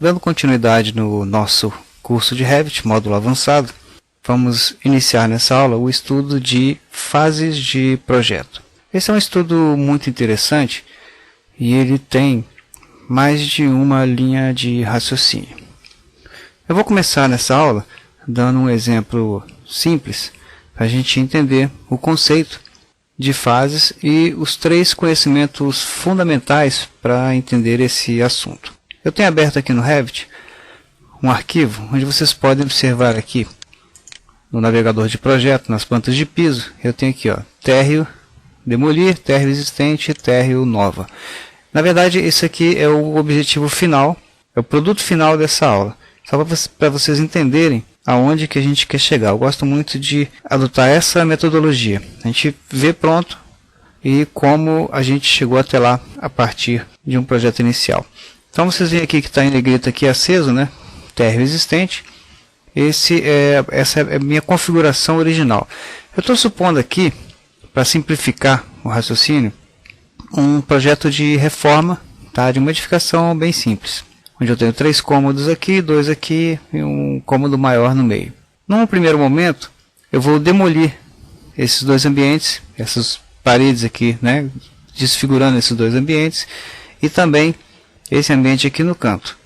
Dando continuidade no nosso curso de Revit, módulo avançado, vamos iniciar nessa aula o estudo de fases de projeto. Esse é um estudo muito interessante e ele tem mais de uma linha de raciocínio. Eu vou começar nessa aula dando um exemplo simples para a gente entender o conceito de fases e os 3 conhecimentos fundamentais para entender esse assunto. Eu tenho aberto aqui no Revit um arquivo onde vocês podem observar aqui no navegador de projeto, nas plantas de piso, eu tenho aqui térreo demolir, térreo existente, térreo nova. Na verdade, esse aqui é o objetivo final, é o produto final dessa aula, só para vocês entenderem aonde que a gente quer chegar. Eu gosto muito de adotar essa metodologia. A gente vê pronto e como a gente chegou até lá a partir de um projeto inicial. Então vocês veem aqui que está em negrito aqui aceso, né? Térreo existente. Essa é a minha configuração original. Eu estou supondo aqui, para simplificar o raciocínio, um projeto de reforma, tá? De modificação bem simples. Onde eu tenho 3 cômodos aqui, 2 aqui e um cômodo maior no meio. Num primeiro momento, eu vou demolir esses 2 ambientes, essas paredes aqui, né? Desfigurando esses 2 ambientes e também esse ambiente aqui no canto.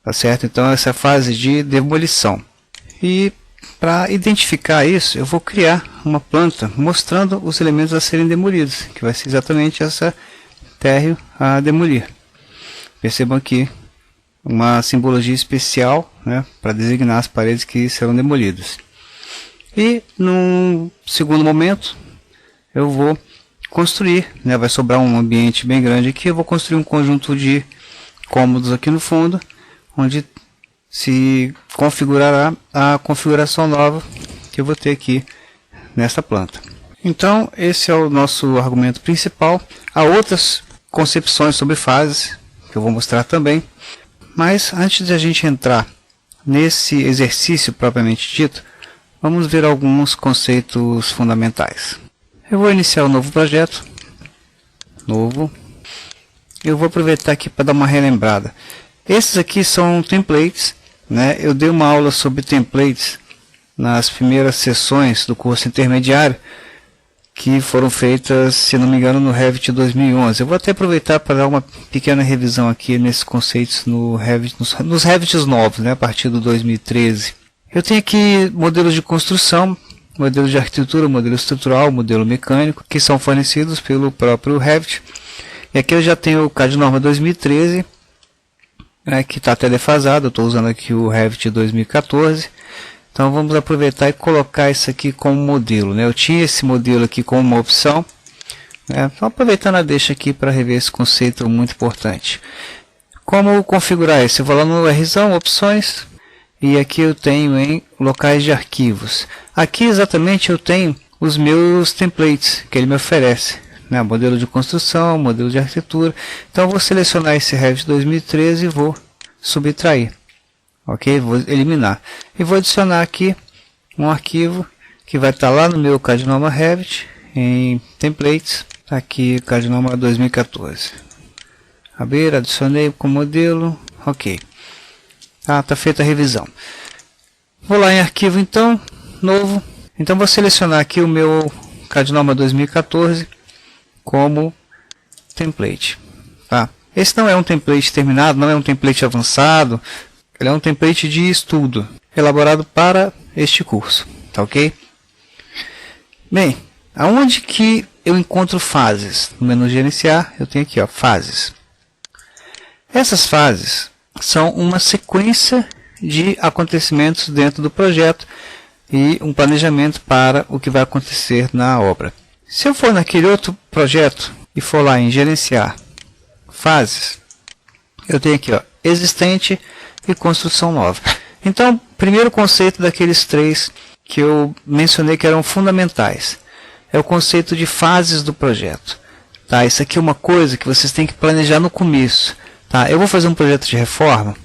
Tá certo? Então essa é a fase de demolição. E para identificar isso, eu vou criar uma planta mostrando os elementos a serem demolidos, que vai ser exatamente essa térreo a demolir. Percebam aqui uma simbologia especial, né, para designar as paredes que serão demolidas. E num segundo momento, eu vou construir, né, vai sobrar um ambiente bem grande aqui, eu vou construir um conjunto de cômodos aqui no fundo, onde se configurará a configuração nova que eu vou ter aqui nessa planta. Então, esse é o nosso argumento principal. Há outras concepções sobre fases, que eu vou mostrar também. Mas, antes de a gente entrar nesse exercício propriamente dito, vamos ver alguns conceitos fundamentais. Eu vou iniciar um novo projeto. Novo. Eu vou aproveitar aqui para dar uma relembrada. Esses aqui são templates, né? Eu dei uma aula sobre templates nas primeiras sessões do curso intermediário, que foram feitas, se não me engano, no Revit 2011. Eu vou até aproveitar para dar uma pequena revisão aqui nesses conceitos no Revit, nos Revits novos, né? A partir do 2013. Eu tenho aqui modelos de construção, modelo de arquitetura, modelo estrutural, modelo mecânico, que são fornecidos pelo próprio Revit. E aqui eu já tenho o CAD Norma 2013, que está até defasado. Eu estou usando aqui o Revit 2014. Então vamos aproveitar e colocar isso aqui como modelo, né? Eu tinha esse modelo aqui como uma opção, né? Então, aproveitando a deixa aqui para rever esse conceito muito importante. Como configurar isso? Eu vou lá no Rzão, opções, e aqui eu tenho em locais de arquivos. Aqui exatamente eu tenho os meus templates que ele me oferece, né? Modelo de construção, modelo de arquitetura. Então eu vou selecionar esse Revit 2013 e vou subtrair. Ok? Vou eliminar. E vou adicionar aqui um arquivo que vai estar lá no meu CAD Norma Revit, em templates. Aqui CAD Norma 2014. Abrir, adicionei com modelo. Ok. Tá feita a revisão. Vou lá em arquivo então, novo. Então vou selecionar aqui o meu CAD Norma 2014 como template. Tá? Esse não é um template terminado, não é um template avançado. Ele é um template de estudo, elaborado para este curso, tá ok? Bem, aonde que eu encontro fases? No menu gerenciar, eu tenho aqui, fases. Essas fases são uma sequência de acontecimentos dentro do projeto e um planejamento para o que vai acontecer na obra. Se eu for naquele outro projeto e for lá em gerenciar fases, eu tenho aqui, existente e construção nova. Então, primeiro conceito daqueles 3 que eu mencionei que eram fundamentais é o conceito de fases do projeto. Tá? Isso aqui é uma coisa que vocês têm que planejar no começo. Tá? Eu vou fazer um projeto de reforma,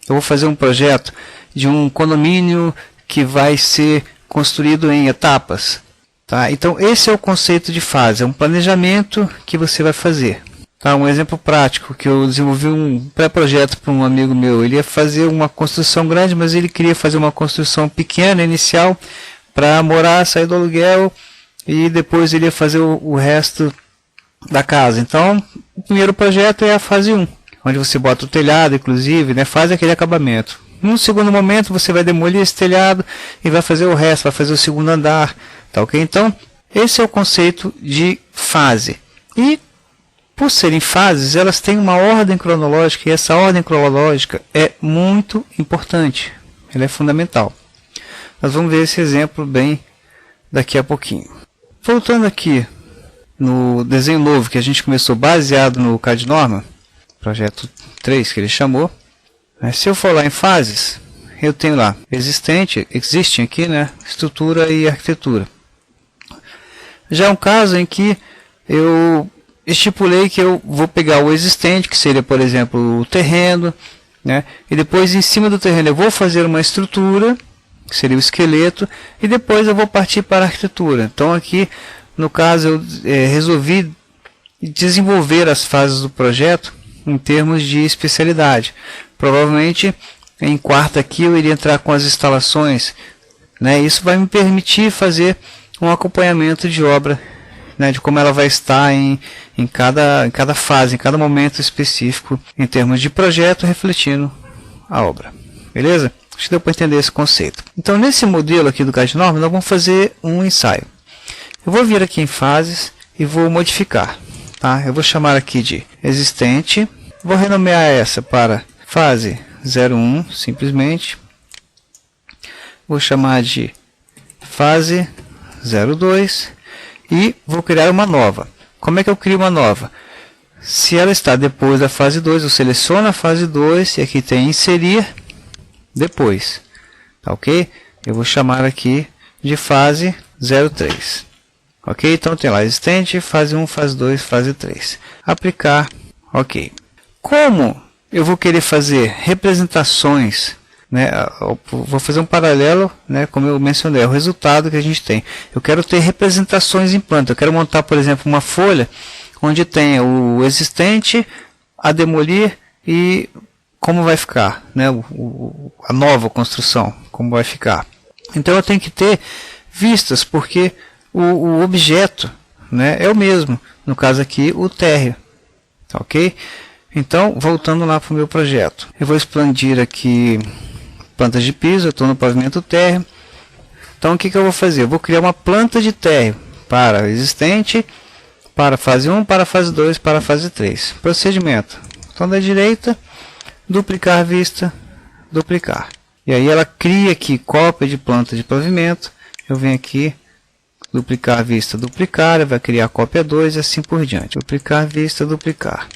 eu vou fazer um projeto de um condomínio que vai ser construído em etapas. Tá? Então, esse é o conceito de fase, é um planejamento que você vai fazer. Tá, um exemplo prático que eu desenvolvi um pré-projeto para um amigo meu. Ele ia fazer uma construção grande, mas ele queria fazer uma construção pequena, inicial, para morar, sair do aluguel e depois ele ia fazer o resto da casa. Então, o primeiro projeto é a fase 1, onde você bota o telhado, inclusive, né, faz aquele acabamento. No segundo momento, você vai demolir esse telhado e vai fazer o resto, vai fazer o segundo andar. Tá, ok? Então, esse é o conceito de fase. E, por serem fases, elas têm uma ordem cronológica, e essa ordem cronológica é muito importante. Ela é fundamental. Nós vamos ver esse exemplo bem daqui a pouquinho. Voltando aqui no desenho novo que a gente começou baseado no CAD Norma, projeto 3 que ele chamou. Se eu for lá em fases, eu tenho lá existem aqui, né, estrutura e arquitetura. Já é um caso em que eu estipulei que eu vou pegar o existente, que seria, por exemplo, o terreno, né, e depois em cima do terreno eu vou fazer uma estrutura, que seria o esqueleto, e depois eu vou partir para a arquitetura. Então aqui, no caso, eu resolvi desenvolver as fases do projeto em termos de especialidade. Provavelmente em quarta aqui eu iria entrar com as instalações, né? Isso vai me permitir fazer um acompanhamento de obra, né? De como ela vai estar em cada fase, em cada momento específico, em termos de projeto, refletindo a obra. Beleza? Acho que deu para entender esse conceito. Então, nesse modelo aqui do CAD Norma, nós vamos fazer um ensaio. Eu vou vir aqui em fases e vou modificar. Tá? Eu vou chamar aqui de existente. Vou renomear essa para fase 01, simplesmente. Vou chamar de fase 02 e vou criar uma nova. Como é que eu crio uma nova? Se ela está depois da fase 2, eu seleciono a fase 2 e aqui tem inserir depois. Tá, ok? Eu vou chamar aqui de fase 03. Ok? Então tem lá existente, fase 1, fase 2, fase 3. Aplicar. Ok. Como eu vou querer fazer representações, né? Vou fazer um paralelo, né? Como eu mencionei, é o resultado que a gente tem. Eu quero ter representações em planta. Eu quero montar, por exemplo, uma folha onde tem o existente, a demolir e como vai ficar, né? A nova construção, como vai ficar. Então eu tenho que ter vistas, porque o objeto, né, é o mesmo. No caso aqui, o térreo. Ok? Então, voltando lá para o meu projeto. Eu vou expandir aqui plantas de piso, eu estou no pavimento térreo. Então, o que eu vou fazer? Eu vou criar uma planta de térreo para existente, para fase 1, para fase 2, para fase 3. Procedimento. Então, da direita, duplicar vista, duplicar. E aí ela cria aqui cópia de planta de pavimento. Eu venho aqui, duplicar vista, duplicar, vai criar cópia 2 e assim por diante. Duplicar vista, duplicar.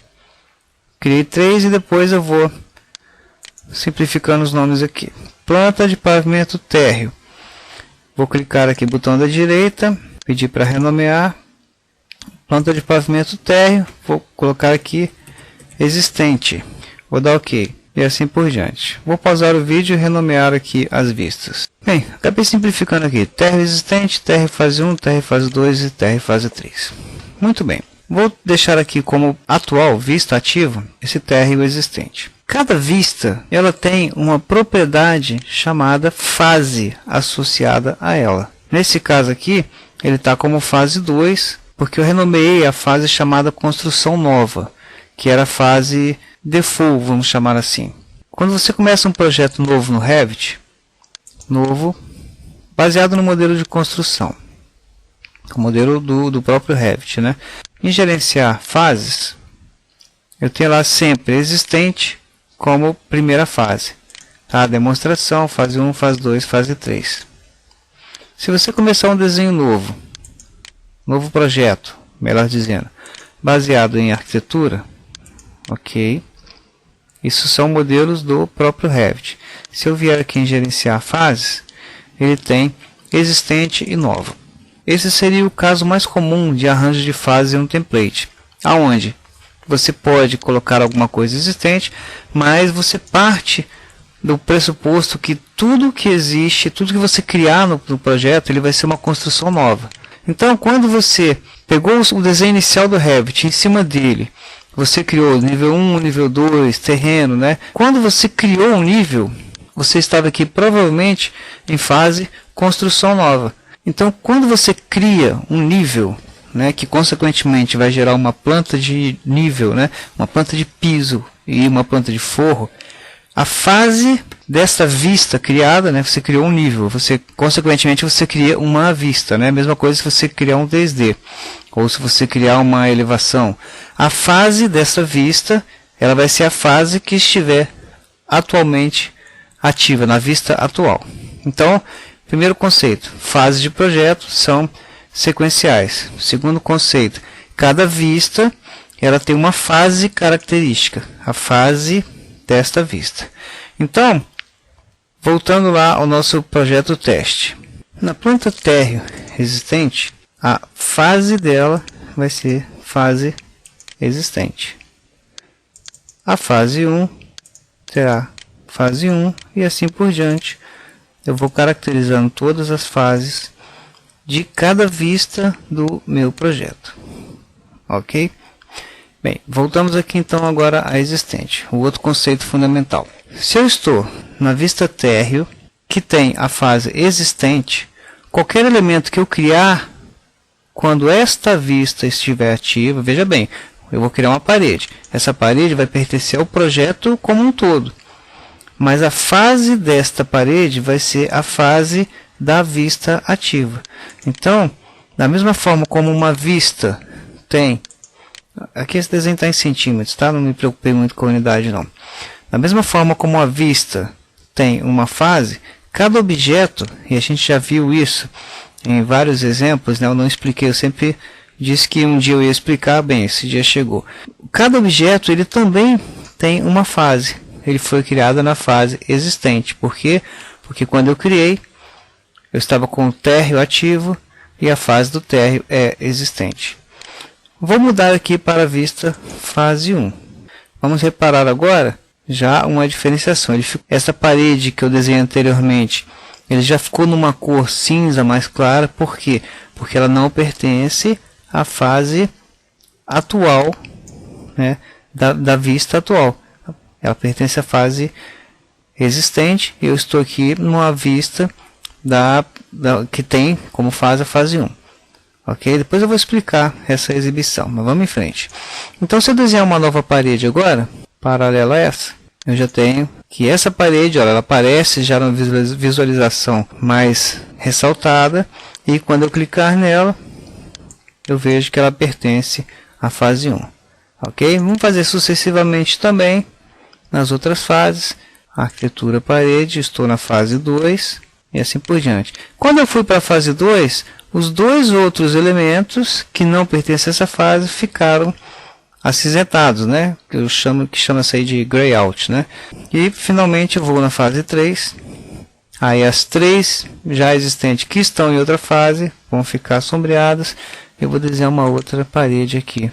Criei 3 e depois eu vou simplificando os nomes aqui. Planta de pavimento térreo. Vou clicar aqui, botão da direita, pedir para renomear. Planta de pavimento térreo, vou colocar aqui existente. Vou dar OK. E assim por diante. Vou pausar o vídeo e renomear aqui as vistas. Bem, acabei simplificando aqui. Térreo existente, térreo fase 1, térreo fase 2 e térreo fase 3. Muito bem. Vou deixar aqui como atual vista ativa esse térreo existente. Cada vista ela tem uma propriedade chamada fase associada a ela. Nesse caso aqui, ele está como fase 2, porque eu renomeei a fase chamada construção nova, que era a fase default, vamos chamar assim. Quando você começa um projeto novo no Revit, novo, baseado no modelo de construção, o modelo do próprio Revit, né? Em gerenciar fases, eu tenho lá sempre existente como primeira fase. Tá? Demonstração, fase 1, fase 2, fase 3. Se você começar um desenho novo, novo projeto, melhor dizendo, baseado em arquitetura, ok. Isso são modelos do próprio Revit. Se eu vier aqui em gerenciar fases, ele tem existente e nova. Esse seria o caso mais comum de arranjo de fases em um template, aonde você pode colocar alguma coisa existente, mas você parte do pressuposto que tudo que existe, tudo que você criar no projeto, ele vai ser uma construção nova. Então, quando você pegou o desenho inicial do Revit, em cima dele, você criou nível 1, nível 2, terreno, né? Quando você criou um nível, você estava aqui provavelmente em fase construção nova. Então, quando você cria um nível, né, que consequentemente vai gerar uma planta de nível, né, uma planta de piso e uma planta de forro, a fase dessa vista criada, né, você criou um nível, consequentemente você cria uma vista, né, a mesma coisa se você criar um 3D, ou se você criar uma elevação. A fase dessa vista, ela vai ser a fase que estiver atualmente ativa, na vista atual. Então, primeiro conceito, fases de projeto são sequenciais. Segundo conceito, cada vista ela tem uma fase característica, a fase desta vista. Então, voltando lá ao nosso projeto teste. Na planta térreo existente, a fase dela vai ser fase existente. A fase 1 será fase 1 e assim por diante. Eu vou caracterizando todas as fases de cada vista do meu projeto. Ok? Bem, voltamos aqui então agora à existente, o outro conceito fundamental. Se eu estou na vista térreo, que tem a fase existente, qualquer elemento que eu criar quando esta vista estiver ativa, veja bem, eu vou criar uma parede. Essa parede vai pertencer ao projeto como um todo. Mas a fase desta parede vai ser a fase da vista ativa. Então, da mesma forma como uma vista tem... Aqui esse desenho está em centímetros, tá? Não me preocupei muito com a unidade, não. Da mesma forma como a vista tem uma fase, cada objeto, e a gente já viu isso em vários exemplos, né? Eu não expliquei, eu sempre disse que um dia eu ia explicar, bem, esse dia chegou. Cada objeto, ele também tem uma fase. Ele foi criado na fase existente. Por quê? Porque quando eu criei, eu estava com o térreo ativo e a fase do térreo é existente. Vou mudar aqui para a vista fase 1. Vamos reparar agora já uma diferenciação. Essa parede que eu desenhei anteriormente, ele já ficou numa cor cinza mais clara. Por quê? Porque ela não pertence à fase atual, né, da vista atual. Ela pertence à fase existente. Eu estou aqui numa vista que tem como fase a fase 1. Ok? Depois eu vou explicar essa exibição, mas vamos em frente. Então, se eu desenhar uma nova parede agora, paralela a essa, eu já tenho que essa parede, olha, ela aparece já na visualização mais ressaltada, e quando eu clicar nela, eu vejo que ela pertence à fase 1. Ok? Vamos fazer sucessivamente também nas outras fases. Arquitetura parede, estou na fase 2 e assim por diante. Quando eu fui para a fase 2, os dois outros elementos que não pertencem a essa fase ficaram acinzentados, né? Que chama isso aí de gray out, né? E finalmente eu vou na fase 3. Aí as três já existentes que estão em outra fase vão ficar sombreadas. Eu vou desenhar uma outra parede aqui,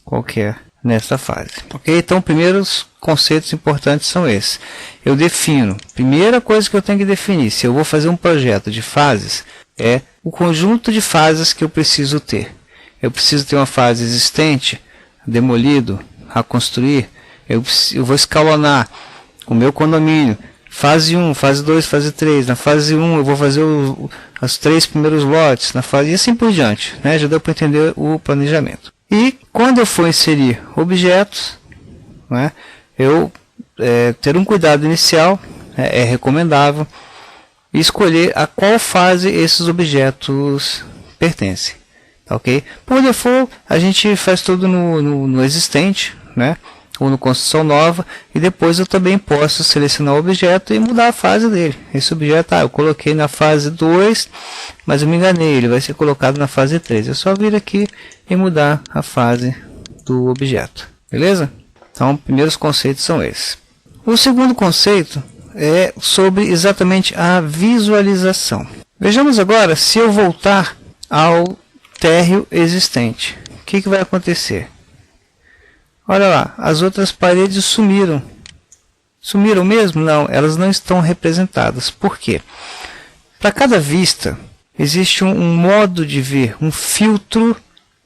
qualquer, nessa fase. Ok? Então, primeiros conceitos importantes são esses. Eu defino, primeira coisa que eu tenho que definir, se eu vou fazer um projeto de fases, é o conjunto de fases que eu preciso ter. Eu preciso ter uma fase existente, demolido, a construir. Eu vou escalonar o meu condomínio. Fase 1, fase 2, fase 3. Na fase 1 eu vou fazer os 3 primeiros lotes. Na fase, e assim por diante. Né? Já deu para entender o planejamento. E quando eu for inserir objetos, né, eu ter um cuidado inicial é recomendável. E escolher a qual fase esses objetos pertencem. Ok? Por default, a gente faz tudo no existente, né? Ou no construção nova, e depois eu também posso selecionar o objeto e mudar a fase dele. Esse objeto, eu coloquei na fase 2, mas eu me enganei, ele vai ser colocado na fase 3. É só vir aqui e mudar a fase do objeto. Beleza? Então, primeiros conceitos são esses. O segundo conceito é sobre exatamente a visualização. Vejamos agora se eu voltar ao térreo existente. O que vai acontecer? Olha lá, as outras paredes sumiram. Sumiram mesmo? Não, elas não estão representadas. Por quê? Para cada vista, existe um modo de ver, um filtro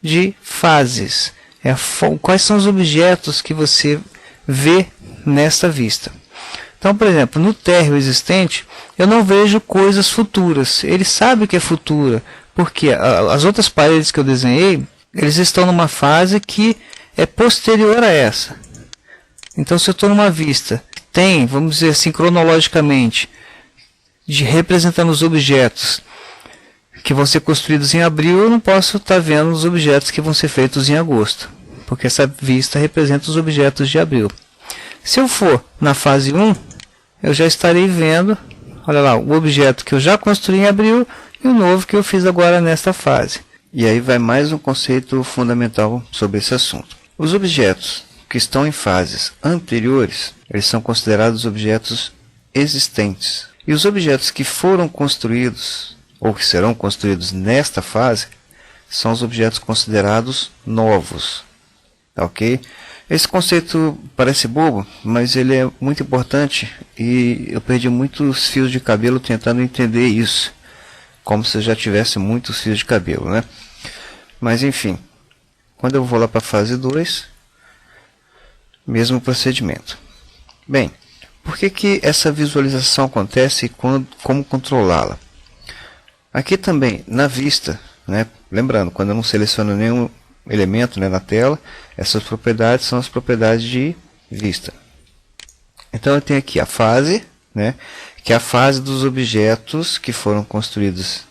de fases. quais são os objetos que você vê nesta vista. Então, por exemplo, no térreo existente, eu não vejo coisas futuras. Ele sabe que é futura, porque as outras paredes que eu desenhei, eles estão numa fase que é posterior a essa. Então, se eu estou numa vista que tem, vamos dizer assim, cronologicamente, representando os objetos que vão ser construídos em abril, eu não posso estar vendo os objetos que vão ser feitos em agosto, porque essa vista representa os objetos de abril. Se eu for na fase 1, eu já estarei vendo, olha lá, o objeto que eu já construí em abril e o novo que eu fiz agora nesta fase. E aí vai mais um conceito fundamental sobre esse assunto. Os objetos que estão em fases anteriores, eles são considerados objetos existentes. E os objetos que foram construídos, ou que serão construídos nesta fase, são os objetos considerados novos. Ok? Esse conceito parece bobo, mas ele é muito importante e eu perdi muitos fios de cabelo tentando entender isso, como se eu já tivesse muitos fios de cabelo, né? Mas enfim, quando eu vou lá para a fase 2, mesmo procedimento. Bem, por que essa visualização acontece e como controlá-la? Aqui também, na vista, né? Lembrando, quando eu não seleciono nenhum elemento, né, na tela, essas propriedades são as propriedades de vista. Então eu tenho aqui a fase, né, que é a fase dos objetos que foram construídos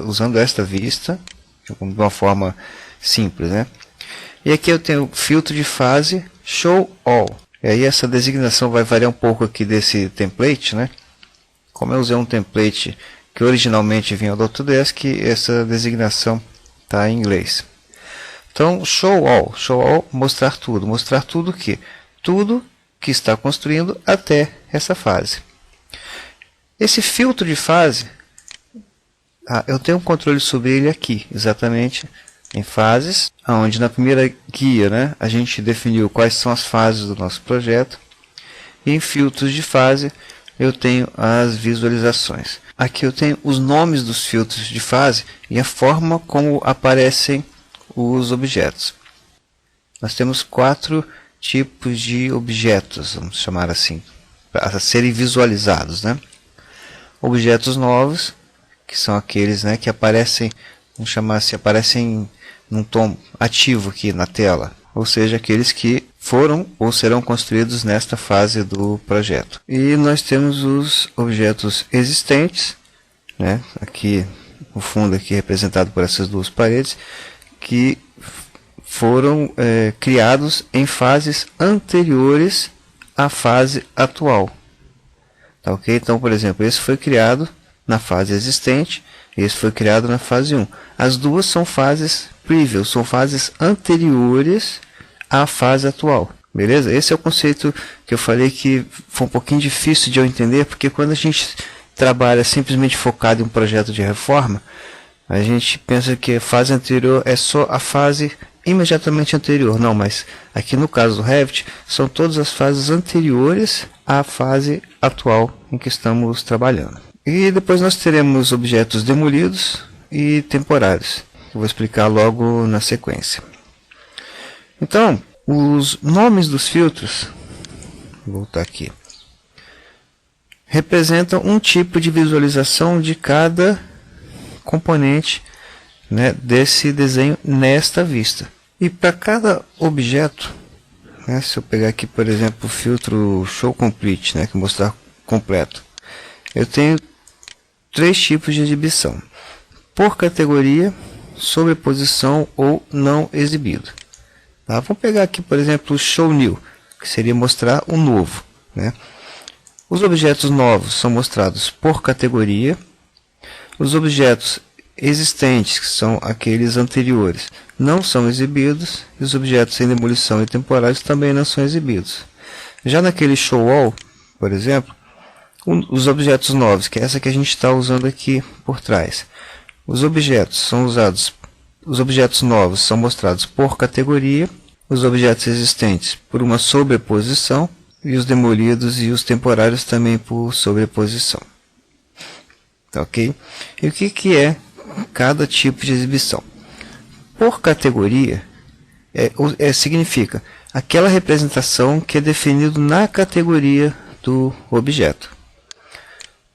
usando esta vista, de uma forma simples, né? E aqui eu tenho o filtro de fase Show All. E aí essa designação vai variar um pouco aqui desse template, né? Como eu usei um template que originalmente vinha do Autodesk, essa designação está em inglês. Então, Show All, mostrar tudo o quê? Tudo que está construindo até essa fase. Esse filtro de fase, eu tenho um controle sobre ele aqui, exatamente em fases, onde na primeira guia, né, a gente definiu quais são as fases do nosso projeto, e em filtros de fase eu tenho as visualizações. Aqui eu tenho os nomes dos filtros de fase e a forma como aparecem os objetos. Nós temos 4 tipos de objetos, vamos chamar assim, para serem visualizados, né? Objetos novos, que são aqueles, né, que aparecem, vamos chamar assim, aparecem num tom ativo aqui na tela, ou seja, aqueles que foram ou serão construídos nesta fase do projeto. E nós temos os objetos existentes, né, aqui o fundo aqui representado por essas duas paredes, que foram criados em fases anteriores à fase atual. Tá, ok? Então, por exemplo, esse foi criado na fase existente, esse foi criado na fase 1. As duas são fases previous, são fases anteriores à fase atual. Beleza? Esse é o conceito que eu falei que foi um pouquinho difícil de eu entender, porque quando a gente trabalha simplesmente focado em um projeto de reforma, a gente pensa que a fase anterior é só a fase imediatamente anterior. Não, mas aqui no caso do Revit, são todas as fases anteriores à fase atual em que estamos trabalhando. E depois nós teremos objetos demolidos e temporários. Eu vou explicar logo na sequência. Então, os nomes dos filtros, vou voltar aqui, representam um tipo de visualização de cada componente, né, desse desenho nesta vista. E para cada objeto, né, se eu pegar aqui, por exemplo, o filtro Show Complete, né, que mostrar completo, eu tenho 3 tipos de exibição: por categoria, sobreposição ou não exibido. Tá? Vamos pegar aqui, por exemplo, o Show New, que seria mostrar o novo, né? Os objetos novos são mostrados por categoria. Os objetos existentes, que são aqueles anteriores, não são exibidos. E os objetos em demolição e temporários também não são exibidos. Já naquele Show All, por exemplo, os objetos novos, que é essa que a gente está usando aqui por trás. Os objetos novos são mostrados por categoria, os objetos existentes por uma sobreposição, e os demolidos e os temporários também por sobreposição. Tá, ok? E o que é cada tipo de exibição? Por categoria, significa aquela representação que é definido na categoria do objeto.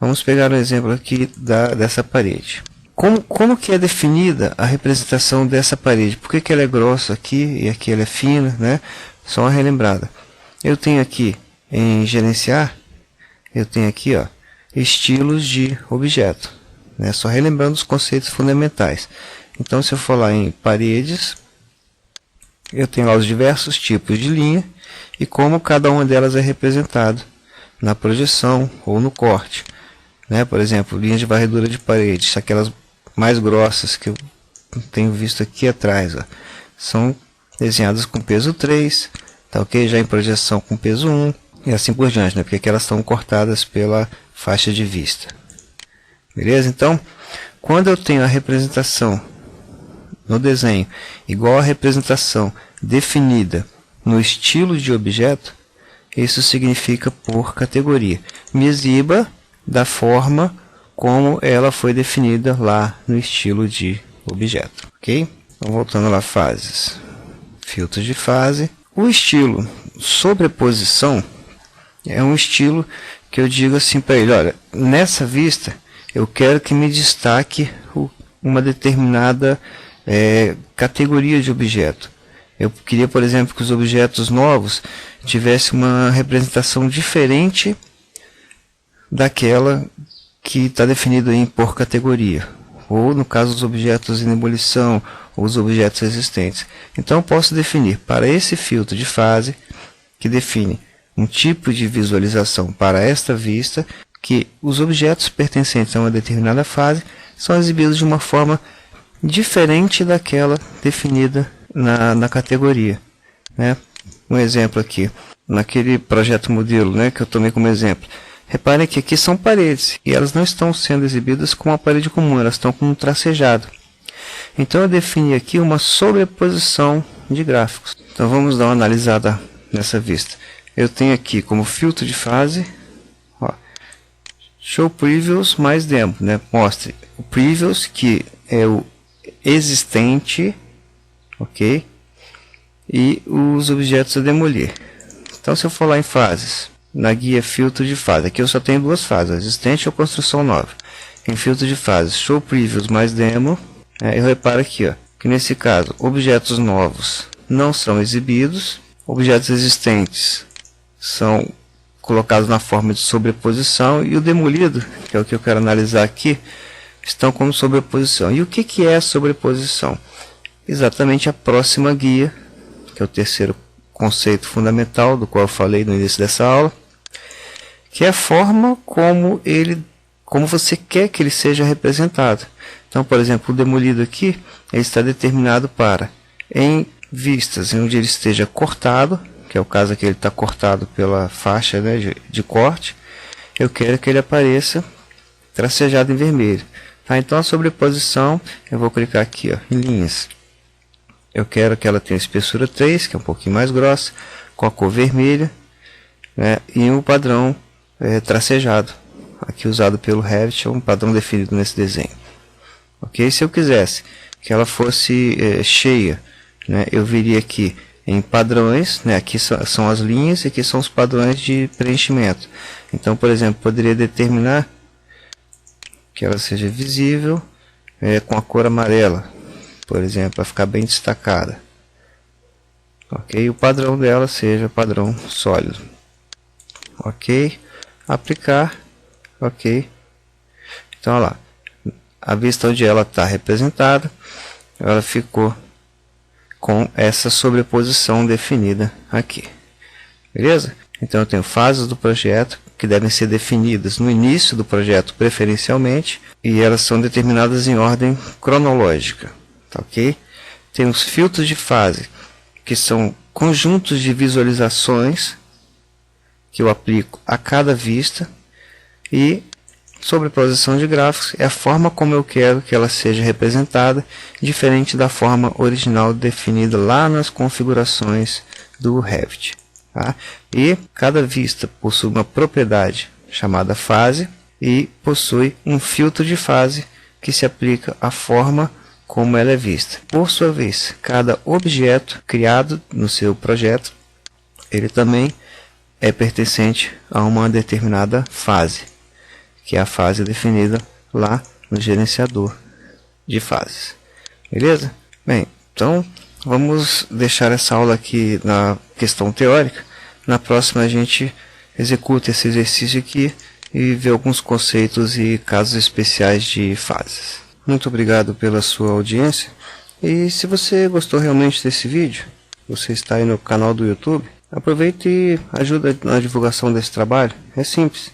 Vamos pegar um exemplo aqui dessa parede. Como que é definida a representação dessa parede? Por que ela é grossa aqui e aqui ela é fina, né? Só uma relembrada. Eu tenho aqui em gerenciar, eu tenho aqui, ó, estilos de objeto, né? Só relembrando os conceitos fundamentais. Então, se eu for lá em paredes, eu tenho lá os diversos tipos de linha e como cada uma delas é representada na projeção ou no corte, né? Por exemplo, linhas de varredura de paredes, aquelas mais grossas que eu tenho visto aqui atrás, ó, são desenhadas com peso 3, tá ok? Já em projeção com peso 1 e assim por diante, né? Porque elas estão cortadas pela faixa de vista. Beleza? Então, quando eu tenho a representação no desenho igual à representação definida no estilo de objeto, isso significa por categoria. Me exiba da forma como ela foi definida lá no estilo de objeto, ok? Então, voltando lá, fases, filtros de fase. O estilo sobreposição é um estilo que eu digo assim para ele, olha, nessa vista eu quero que me destaque uma determinada categoria de objeto. Eu queria, por exemplo, que os objetos novos tivessem uma representação diferente daquela que está definida em por categoria, ou no caso os objetos em ebulição, ou os objetos existentes. Então eu posso definir para esse filtro de fase, que define um tipo de visualização para esta vista, que os objetos pertencentes a uma determinada fase são exibidos de uma forma diferente daquela definida na categoria, né? Um exemplo aqui, naquele projeto modelo, né, que eu tomei como exemplo. Reparem que aqui são paredes e elas não estão sendo exibidas com uma parede comum, elas estão com um tracejado. Então eu defini aqui uma sobreposição de gráficos. Então vamos dar uma analisada nessa vista. Eu tenho aqui como filtro de fase, ó, Show Previews mais Demo, né? Mostre o Previews, que é o existente, ok? E os objetos a demolir. Então se eu for lá em fases, na guia filtro de fase, aqui eu só tenho duas fases, existente ou construção nova. Em filtro de fases, Show Previews mais Demo, eu reparo aqui, ó, que nesse caso objetos novos não são exibidos, objetos existentes são colocados na forma de sobreposição e o demolido, que é o que eu quero analisar aqui, estão como sobreposição. E o que é a sobreposição? Exatamente a próxima guia, que é o terceiro conceito fundamental do qual eu falei no início dessa aula, que é a forma como você quer que ele seja representado. Então, por exemplo, o demolido aqui ele está determinado para, em vistas em onde ele esteja cortado, que é o caso aqui, ele está cortado pela faixa, né, de corte, eu quero que ele apareça tracejado em vermelho. Tá? Então a sobreposição, eu vou clicar aqui, ó, em linhas. Eu quero que ela tenha espessura 3, que é um pouquinho mais grossa, com a cor vermelha, né, e um padrão tracejado, aqui usado pelo Revit, é um padrão definido nesse desenho. Ok? Se eu quisesse que ela fosse cheia, né, eu viria aqui em padrões, né, aqui são as linhas e aqui são os padrões de preenchimento. Então, por exemplo, poderia determinar que ela seja visível com a cor amarela, por exemplo, para ficar bem destacada. Ok? E o padrão dela seja padrão sólido. Ok? Aplicar. Ok? Então, olha lá. A vista onde ela está representada, ela ficou com essa sobreposição definida aqui. Beleza? Então eu tenho fases do projeto que devem ser definidas no início do projeto preferencialmente e elas são determinadas em ordem cronológica. Tá, ok? Tem os filtros de fase, que são conjuntos de visualizações que eu aplico a cada vista, e sobreposição de gráficos é a forma como eu quero que ela seja representada, diferente da forma original definida lá nas configurações do Revit. Tá? E cada vista possui uma propriedade chamada fase e possui um filtro de fase que se aplica à forma como ela é vista. Por sua vez, cada objeto criado no seu projeto, ele também é pertencente a uma determinada fase, que é a fase definida lá no gerenciador de fases. Beleza? Bem, então vamos deixar essa aula aqui na questão teórica. Na próxima a gente executa esse exercício aqui e vê alguns conceitos e casos especiais de fases. Muito obrigado pela sua audiência. E se você gostou realmente desse vídeo, você está aí no canal do YouTube, aproveite e ajuda na divulgação desse trabalho. É simples.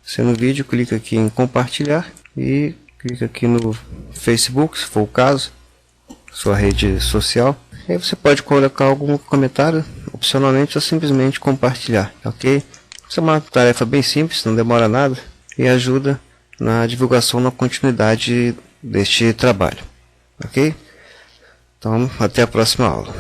Você no vídeo clica aqui em compartilhar e clica aqui no Facebook, se for o caso, sua rede social. E aí você pode colocar algum comentário, opcionalmente, ou simplesmente compartilhar, ok? Isso é uma tarefa bem simples, não demora nada e ajuda na divulgação, na continuidade deste trabalho, ok? Então, até a próxima aula.